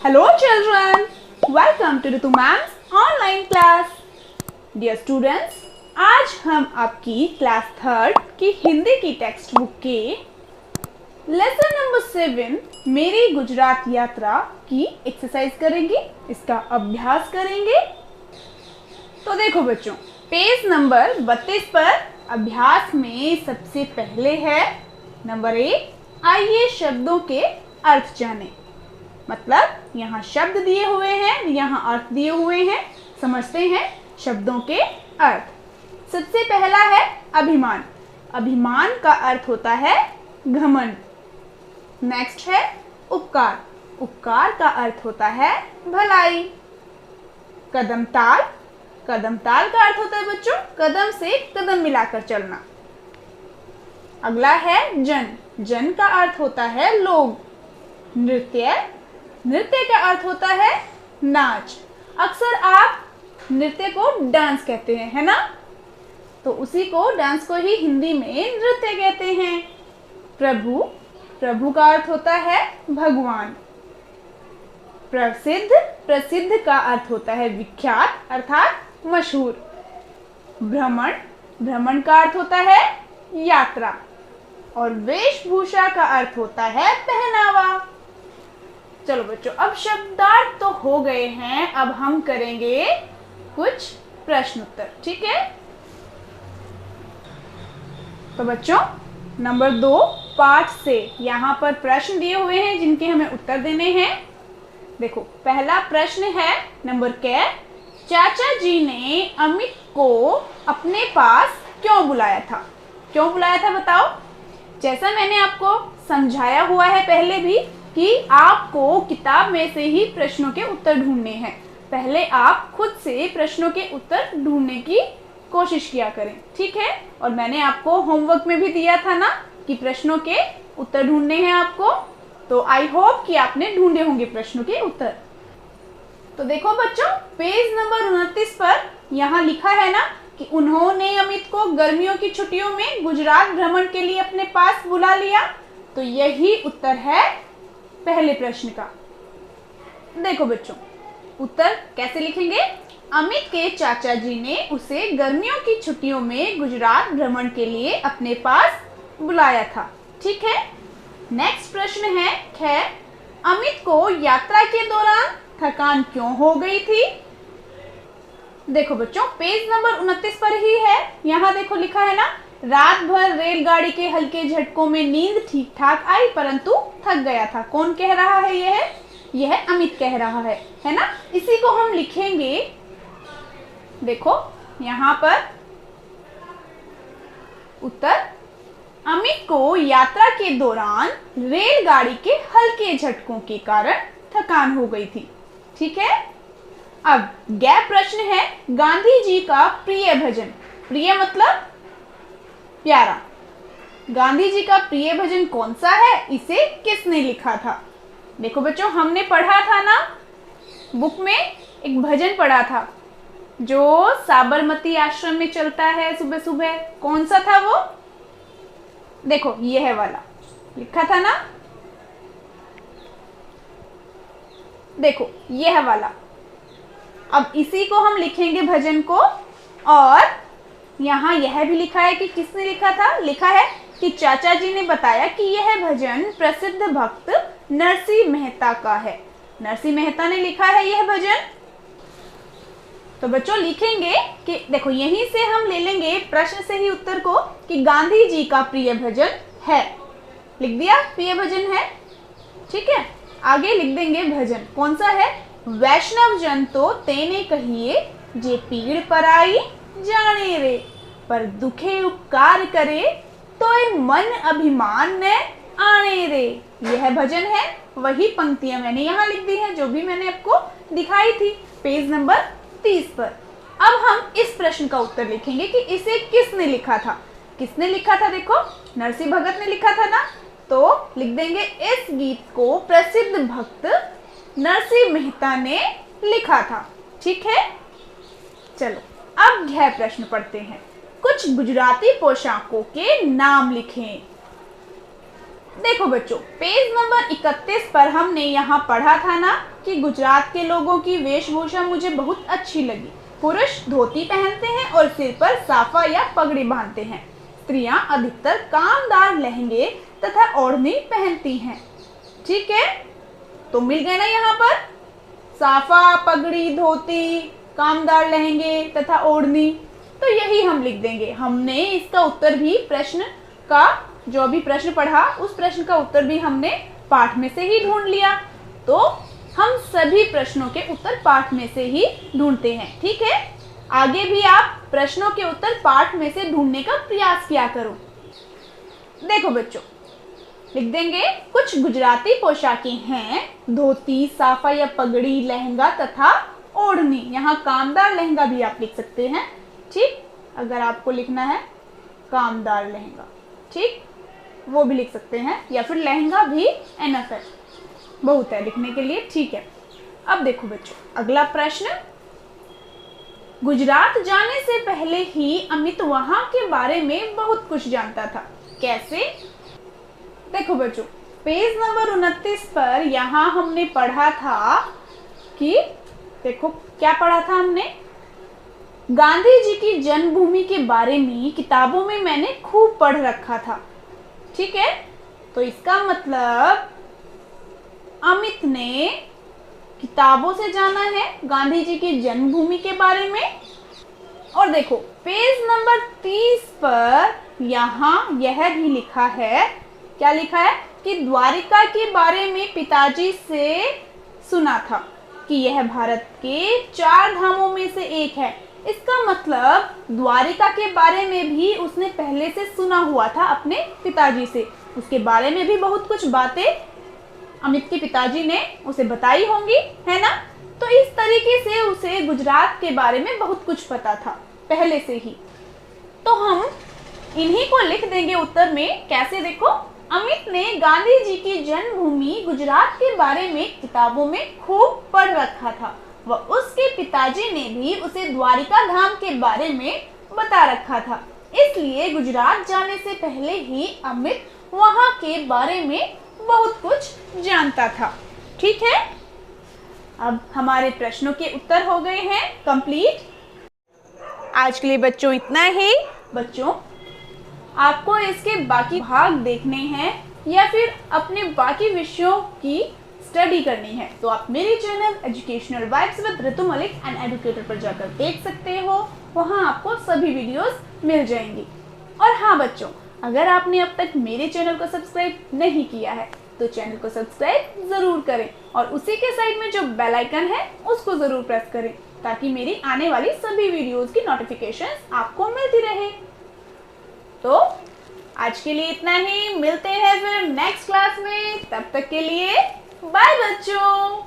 Hello children, welcome to Ritu Ma'am's online class. Dear students, आज हम आपकी class 3 की हिंदी की टेक्स्ट बुक के लेसन नंबर 7 मेरी गुजरात यात्रा की एक्सरसाइज करेंगे, इसका अभ्यास करेंगे। तो देखो बच्चों, पेज नंबर 32 पर अभ्यास में सबसे पहले है नंबर 1, आइए शब्दों के अर्थ जानें। मतलब यहाँ शब्द दिए हुए हैं, यहाँ अर्थ दिए हुए हैं, समझते हैं शब्दों के अर्थ। सबसे पहला है अभिमान। अभिमान का अर्थ होता है घमंड। नेक्स्ट है उपकार। उपकार का अर्थ होता है भलाई। कदमताल। कदमताल का अर्थ होता है बच्चों कदम से कदम मिलाकर चलना। अगला है जन। जन का अर्थ होता है लोग। नृत्य। नृत्य का अर्थ होता है नाच। अक्सर आप नृत्य को डांस कहते हैं, है ना? तो उसी को, डांस को ही हिंदी में नृत्य कहते हैं। प्रभु। प्रभु का अर्थ होता है भगवान। प्रसिद्ध। प्रसिद्ध का अर्थ होता है विख्यात अर्थात मशहूर। भ्रमण। भ्रमण का अर्थ होता है यात्रा। और वेशभूषा का अर्थ होता है पहनावा। चलो बच्चों, अब शब्दार्थ तो हो गए हैं, अब हम करेंगे कुछ प्रश्न उत्तर, ठीक है? तो बच्चों, नंबर 2 पाठ से यहाँ पर प्रश्न दिए हुए हैं जिनके हमें उत्तर देने हैं। देखो, पहला प्रश्न है नंबर के, चाचा जी ने अमित को अपने पास क्यों बुलाया था? क्यों बुलाया था बताओ? जैसा मैंने आपको समझाया हुआ है पहले भी कि आपको किताब में से ही प्रश्नों के उत्तर ढूंढने हैं। पहले आप खुद से प्रश्नों के उत्तर ढूंढने की कोशिश किया करें, ठीक है? और मैंने आपको होमवर्क में भी दिया था ना कि प्रश्नों के उत्तर ढूंढने हैं आपको। तो आई होप कि आपने ढूंढे होंगे प्रश्नों के उत्तर। तो देखो बच्चों, पेज नंबर 29 पर यहाँ लिखा है ना कि उन्होंने अमित को गर्मियों की छुट्टियों में गुजरात भ्रमण के लिए अपने पास बुला लिया। तो यही उत्तर है पहले प्रश्न का। देखो बच्चों, उत्तर कैसे लिखेंगे? अमित के चाचा जी ने उसे गर्मियों की छुट्टियों में गुजरात भ्रमण के लिए अपने पास बुलाया था, ठीक है? नेक्स्ट प्रश्न है खैर, अमित को यात्रा के दौरान थकान क्यों हो गई थी? देखो बच्चों, पेज नंबर 29 पर ही है। यहाँ देखो लिखा है ना, रात भर रेलगाड़ी के हल्के झटकों में नींद ठीक ठाक आई परंतु थक गया था। कौन कह रहा है? यह अमित कह रहा है ना? इसी को हम लिखेंगे। देखो यहाँ पर उत्तर, अमित को यात्रा के दौरान रेलगाड़ी के हल्के झटकों के कारण थकान हो गई थी, ठीक है? अब गैप प्रश्न है, गांधी जी का प्रिय भजन। प्रिय मतलब प्यारा। गांधी जी का प्रिय भजन कौन सा है? इसे किसने लिखा था? देखो बच्चों, हमने पढ़ा था ना बुक में, एक भजन पढ़ा था जो साबरमती आश्रम में चलता है सुबह सुबह। कौन सा था वो? देखो यह वाला लिखा था ना, देखो यह वाला। अब इसी को हम लिखेंगे भजन को। और यहाँ यह भी लिखा है कि किसने लिखा था? लिखा है कि चाचा जी ने बताया कि यह भजन प्रसिद्ध भक्त नरसिंह मेहता का है। नरसिंह मेहता ने लिखा है यह भजन। तो बच्चों लिखेंगे कि देखो, यहीं से हम ले लेंगे प्रश्न से ही उत्तर को कि गांधी जी का प्रिय भजन है। लिख दिया प्रिय भजन है, ठीक है? आगे लिख देंगे भजन कौन सा है? वैष्णव जन तो तेने कहिए जे पीड़ पराई जाने रे, पर दुखे उपकार करे तो मन अभिमान ने आने रे। यह भजन है। वही पंक्तियां मैंने यहाँ लिख दी हैं जो भी मैंने आपको दिखाई थी पेज नंबर 30 पर। अब हम इस प्रश्न का उत्तर लिखेंगे कि इसे किसने लिखा था? किसने लिखा था? देखो, नरसिंह भगत ने लिखा था ना, तो लिख देंगे इस गीत को प्रसिद्ध भक्त नरसिंह मेहता ने लिखा था, ठीक है? चलो अब यह प्रश्न पढ़ते हैं। कुछ गुजराती पोशाकों के नाम लिखें। देखो बच्चों, पेज नंबर 31 पर हमने यहाँ पढ़ा था ना कि गुजरात के लोगों की वेशभूषा मुझे बहुत अच्छी लगी। पुरुष धोती पहनते हैं और सिर पर साफा या पगड़ी बांधते हैं। स्त्रियां अधिकतर कामदार लहंगे तथा ओढ़नी पहनती हैं। ठीक है, तो मिल गए ना यहाँ पर साफा, पगड़ी, धोती, कामदार लहंगे तथा ओढ़नी। तो यही हम लिख देंगे। हमने इसका उत्तर भी प्रश्न का जो अभी प्रश्न पढ़ा उस प्रश्न का उत्तर भी हमने पाठ में से ही ढूंढ लिया। तो हम सभी प्रश्नों के उत्तर पाठ में से ही ढूंढते हैं। ठीक है, आगे भी आप प्रश्नों के उत्तर पाठ में से ढूंढने का प्रयास किया करो। देखो बच्चों, लिख देंगे कुछ गुजराती पोशाकें हैं धोती, साफा या पगड़ी, लहंगा तथा ओढ़नी। यहाँ कामदार लहंगा भी आप लिख सकते हैं। ठीक, अगर आपको लिखना है कामदार लहंगा, ठीक, वो भी लिख सकते हैं, या फिर लहंगा भी एनफ है, बहुत है लिखने के लिए। ठीक है, अब देखो बच्चों अगला प्रश्न। गुजरात जाने से पहले ही अमित वहां के बारे में बहुत कुछ जानता था। कैसे? देखो बच्चों, पेज नंबर 29 पर यहाँ हमने पढ़ा था कि देखो क्या पढ़ा था हमने, गांधी जी की जन्मभूमि के बारे में किताबों में मैंने खूब पढ़ रखा था। ठीक है, तो इसका मतलब अमित ने किताबों से जाना है गांधी जी की जन्मभूमि के बारे में। और देखो पेज नंबर 30 पर यहाँ यह भी लिखा है, क्या लिखा है कि द्वारिका के बारे में पिताजी से सुना था कि यह भारत के 4 धामों में से एक है। इसका मतलब द्वारिका के बारे में भी उसने पहले से सुना हुआ था अपने पिताजी से। उसके बारे में भी बहुत कुछ बातें अमित के पिताजी ने उसे बताई होंगी, है ना। तो इस तरीके से उसे गुजरात के बारे में बहुत कुछ पता था पहले से ही। तो हम इन्हीं को लिख देंगे उत्तर में। कैसे? देखो, अमित ने गांधी जी की जन्मभूमि गुजरात के बारे में किताबों में खूब पढ़ रखा था व उसके पिताजी ने भी उसे द्वारिका धाम के बारे में बता रखा था। इसलिए गुजरात जाने से पहले ही अमित वहां के बारे में बहुत कुछ जानता था। ठीक है, अब हमारे प्रश्नों के उत्तर हो गए हैं कंप्लीट। आज के लिए बच्चों इतना ही। बच्चों, आपको इसके बाकी भाग देखने हैं या फिर अपने बाकी विषयों की स्टडी करनी है तो आप मेरे channel educational vibes with Ritu Malik and educator पर जाकर देख सकते हो। वहां आपको सभी वीडियोस मिल जाएंगी। और हाँ बच्चों, अगर आपने अब तक मेरे चैनल को सब्सक्राइब नहीं किया है तो चैनल को सब्सक्राइब जरूर करें और उसी के साइड में जो बेल आइकन है उसको जरूर प्रेस करें ताकि मेरी आने वाली सभी वीडियोस की नोटिफिकेशंस आपको मिलती रहे। तो आज के लिए इतना ही, मिलते हैं फिर नेक्स्ट क्लास में। तब तक के लिए बाय बच्चों।